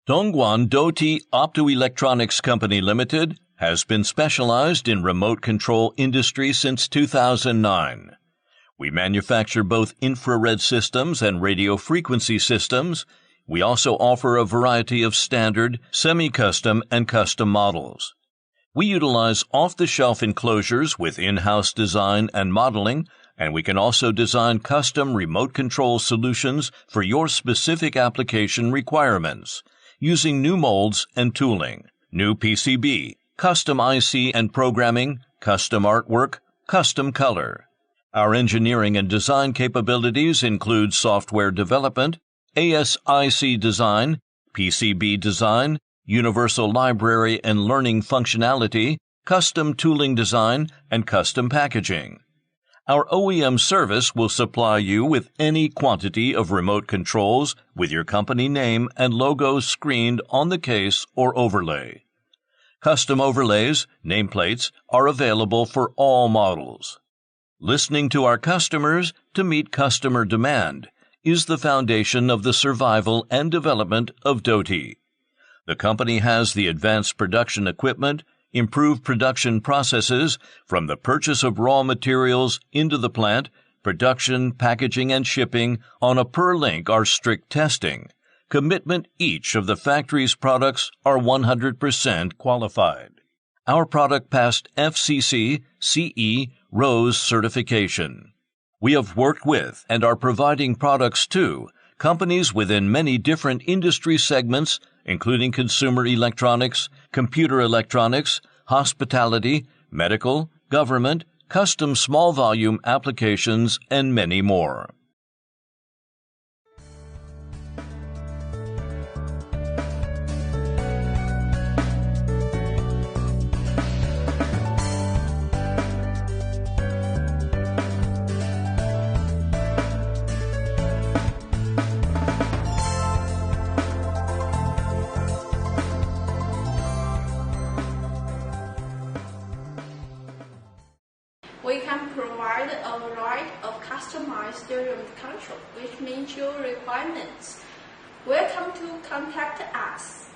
Dongguan Doty Optoelectronics Co Limited has been specialized in remote control industry since 2009. We manufacture both infrared systems and radio frequency systems. We also offer a variety of standard, semi-custom, and custom models. We utilize off-the-shelf enclosures with in-house design and modeling, and we can also design custom remote control solutions for your specific application requirements, using new molds and tooling, new PCB, custom IC and programming, custom artwork, custom color. Our engineering and design capabilities include software development, ASIC design, PCB design, universal library and learning functionality, custom tooling design, and custom packaging. Our OEM service will supply you with any quantity of remote controls with your company name and logo screened on the case or overlay. Custom overlays, nameplates, are available for all models. Listening to our customers to meet customer demand is the foundation of the survival and development of Doty. The company has the advanced production equipment, improved production processes from the purchase of raw materials into the plant, production, packaging, and shipping on a per-link are strict testing. Commitment each of the factory's products are 100% qualified. Our product passed FCC, CE, RoHS certification. We have worked with and are providing products to companies within many different industry segments, including consumer electronics, computer electronics, hospitality, medical, government, custom small volume applications, and many more. We can provide a variety of customized stereo control, which means your requirements. Welcome to contact us.